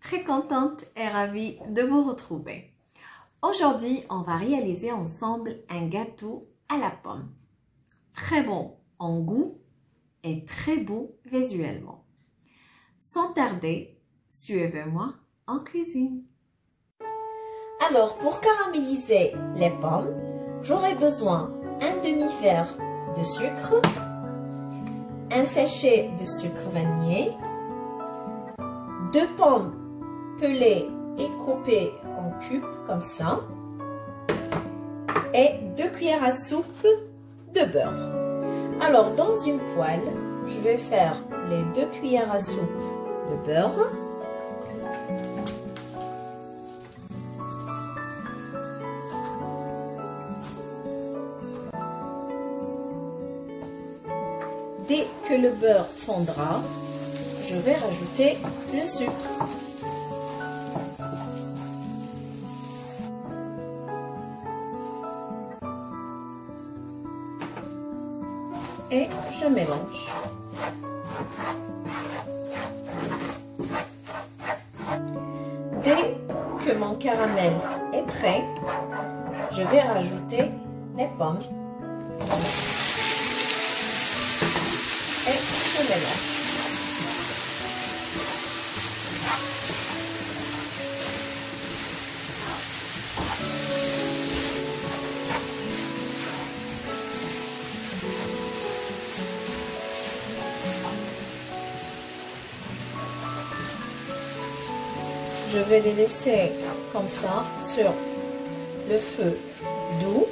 très contente et ravie de vous retrouver. Aujourd'hui, on va réaliser ensemble un gâteau à la pomme. Très bon en goût et très beau visuellement. Sans tarder, suivez-moi en cuisine. Alors, pour caraméliser les pommes, j'aurai besoin d'un demi-verre de sucre, un sachet de sucre vanillé, 2 pommes pelées et coupées en cubes comme ça et 2 cuillères à soupe de beurre. Alors, dans une poêle, je vais faire les 2 cuillères à soupe de beurre. Dès que le beurre fondra, je vais rajouter le sucre. Et je mélange. Dès que mon caramel est prêt, je vais rajouter les pommes. Et je mélange. Je vais les laisser comme ça sur le feu doux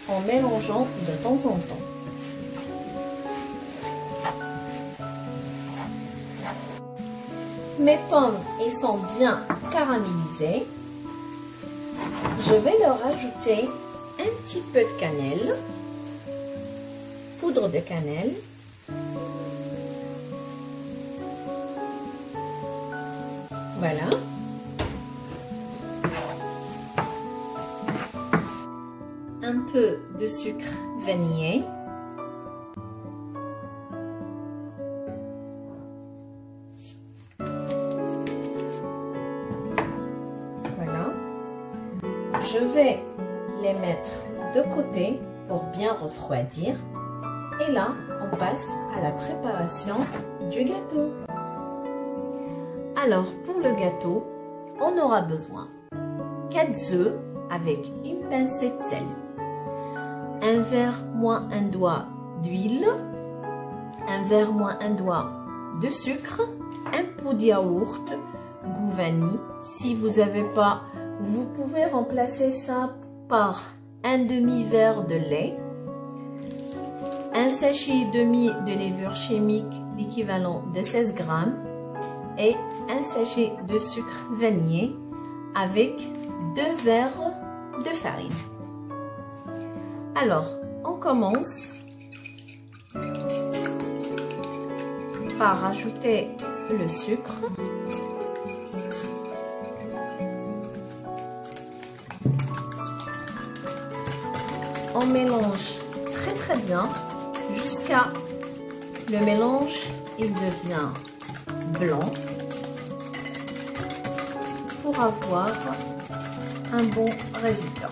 en mélangeant de temps en temps. Mes pommes ils sont bien caramélisées. Je vais leur ajouter un petit peu de cannelle, poudre de cannelle. Voilà. Un peu de sucre vanillé. Voilà. Je vais les mettre de côté pour bien refroidir. Et là, on passe à la préparation du gâteau. Alors, pour le gâteau, on aura besoin 4 œufs avec une pincée de sel, un verre moins un doigt d'huile, un verre moins un doigt de sucre, un pot de yaourt, goût vanille. Si vous n'avez pas, vous pouvez remplacer ça par un demi-verre de lait, un sachet et demi de levure chimique, l'équivalent de 16 grammes, et un sachet de sucre vanillé avec 2 verres de farine. Alors, on commence par ajouter le sucre. On mélange très bien jusqu'à le mélange il devient blanc pour avoir un bon résultat.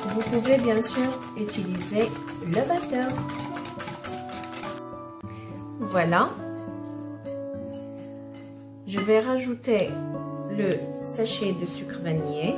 Vous pouvez bien sûr utiliser le batteur. Voilà. Je vais rajouter le sachet de sucre vanillé.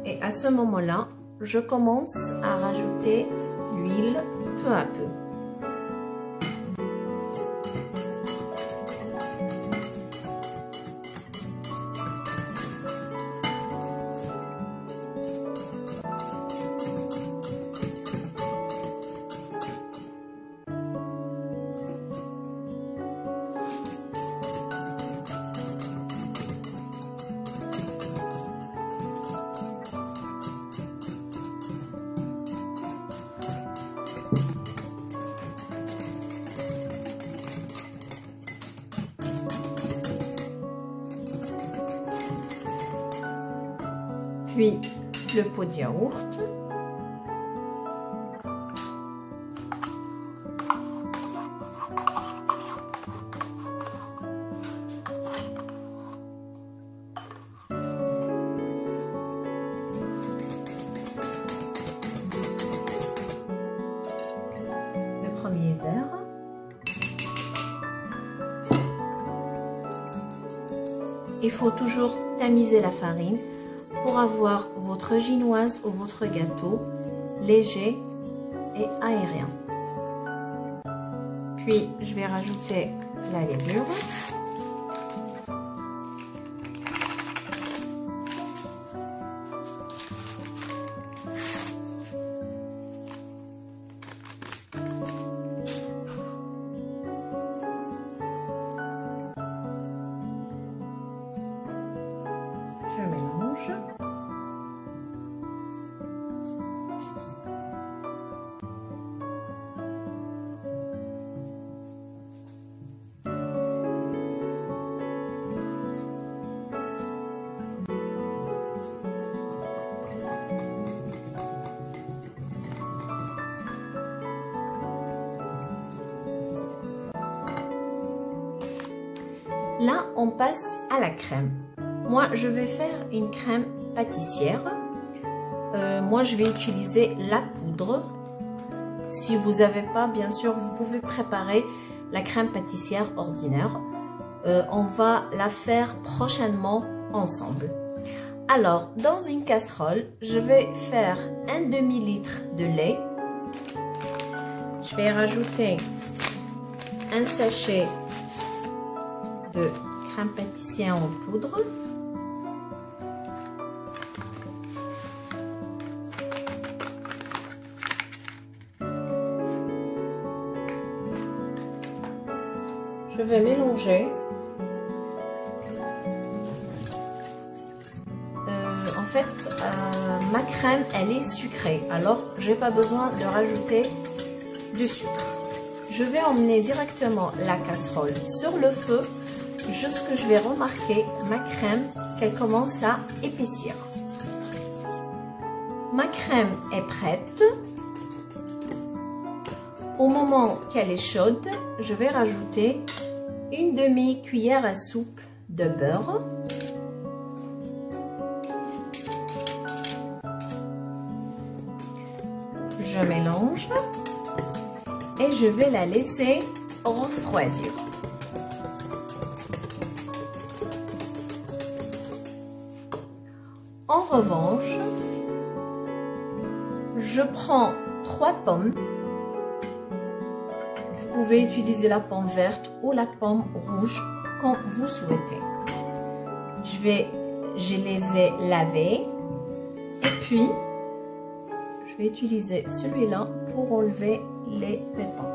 Et à ce moment-là, je commence à rajouter l'huile peu à peu. puis le pot de yaourt. Le premier verre. Il faut toujours tamiser la farine pour avoir votre ginoise ou votre gâteau léger et aérien. Puis je vais rajouter la levure. Je mélange. Là, on passe à la crème. Moi, je vais faire une crème pâtissière. Moi, je vais utiliser la poudre. Si vous n'avez pas, bien sûr, vous pouvez préparer la crème pâtissière ordinaire. On va la faire prochainement ensemble. Alors, dans une casserole, je vais faire un demi-litre de lait. Je vais rajouter un sachet de crème pâtissière en poudre. Je vais mélanger. En fait, ma crème, elle est sucrée. Alors, j'ai pas besoin de rajouter du sucre. Je vais emmener directement la casserole sur le feu. Juste que je vais remarquer ma crème qu'elle commence à épaissir. Ma crème est prête. Au moment qu'elle est chaude, je vais rajouter une demi-cuillère à soupe de beurre. Je mélange et je vais la laisser refroidir. En revanche, je prends 3 pommes. Vous pouvez utiliser la pomme verte ou la pomme rouge quand vous souhaitez. Je les ai lavées et puis je vais utiliser celui-là pour enlever les pépins.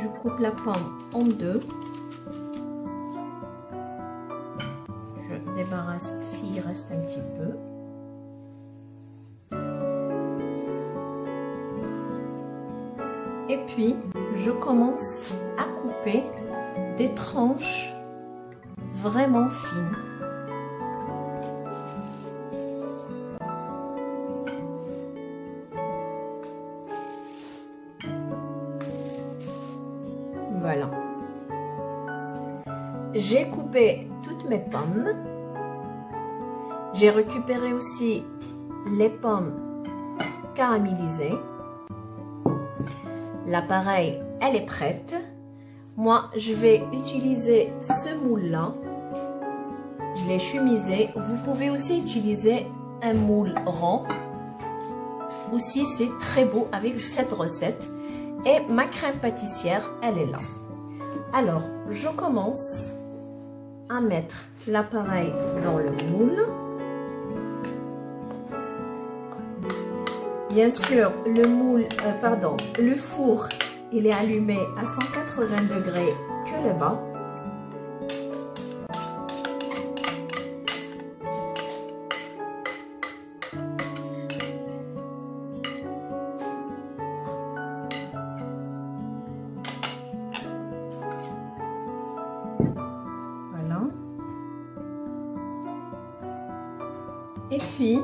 Je coupe la pomme en deux. Je débarrasse s'il reste un petit peu. Et puis, je commence à couper des tranches vraiment fines. Voilà. J'ai coupé toutes mes pommes. J'ai récupéré aussi les pommes caramélisées. L'appareil, elle est prête. Moi, je vais utiliser ce moule-là. Je l'ai chumisé. Vous pouvez aussi utiliser un moule rond. Aussi, c'est très beau avec cette recette. Et ma crème pâtissière, elle est là. Alors, je commence à mettre l'appareil dans le moule. Bien sûr, le four il est allumé à 180 degrés que le bas. Voilà. Et puis,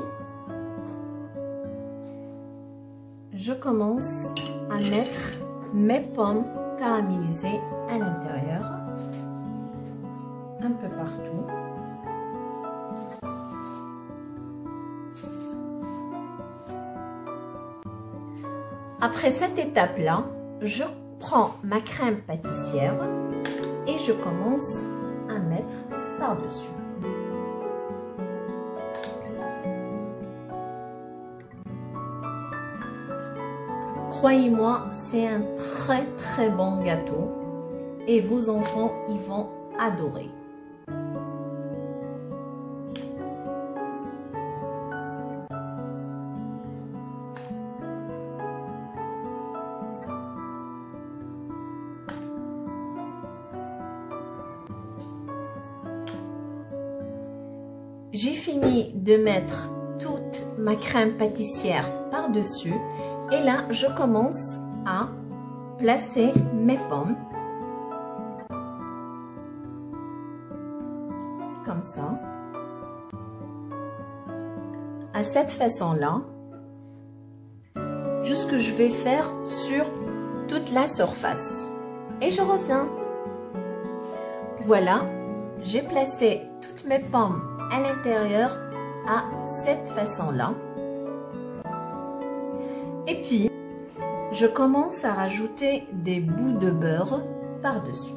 je commence à mettre mes pommes caramélisées à l'intérieur, un peu partout. Après cette étape-là, je prends ma crème pâtissière et je commence à mettre par-dessus. Croyez-moi, c'est un très bon gâteau et vos enfants, ils vont adorer. J'ai fini de mettre toute ma crème pâtissière par-dessus. Et là, je commence à placer mes pommes. Comme ça. À cette façon-là. Juste ce que je vais faire sur toute la surface. Et je reviens. Voilà, j'ai placé toutes mes pommes à l'intérieur à cette façon-là. Et puis, je commence à rajouter des bouts de beurre par-dessus.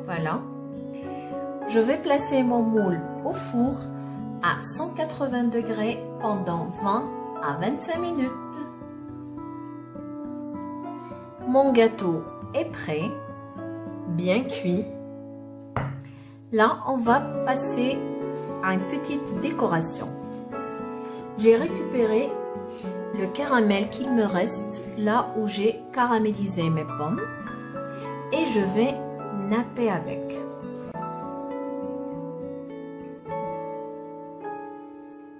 Voilà. Je vais placer mon moule au four à 180 degrés pendant 20 à 25 minutes. Mon gâteau est prêt, bien cuit. Là, on va passer à une petite décoration. J'ai récupéré le caramel qu'il me reste là où j'ai caramélisé mes pommes et je vais napper avec.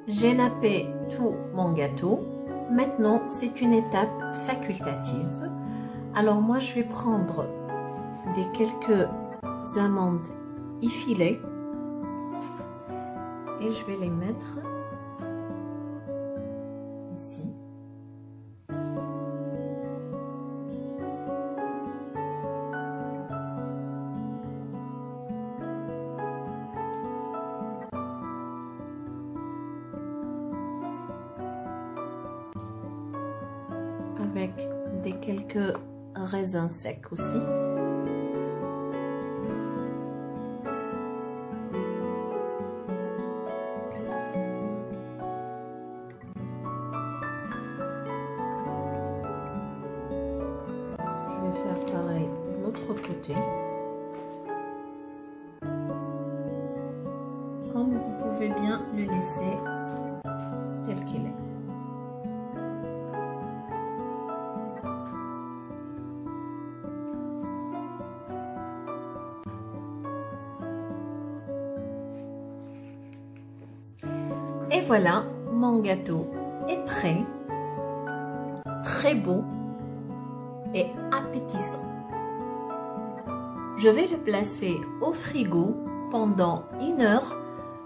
J'ai nappé tout mon gâteau. Maintenant, c'est une étape facultative. Alors moi, je vais prendre quelques amandes effilées et je vais les mettre ici. Avec quelques raisins secs aussi. Je vais faire pareil de l'autre côté. Comme vous pouvez bien le laisser tel qu'il est. Et voilà, mon gâteau est prêt, très beau et appétissant. Je vais le placer au frigo pendant 1 heure,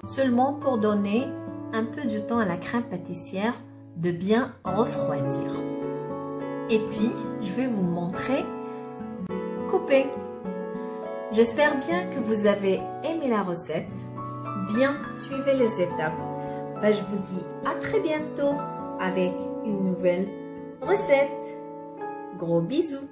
seulement pour donner un peu de temps à la crème pâtissière de bien refroidir. Et puis, je vais vous montrer couper. J'espère bien que vous avez aimé la recette. Bien, suivez les étapes. Ben, je vous dis à très bientôt avec une nouvelle recette. Gros bisous.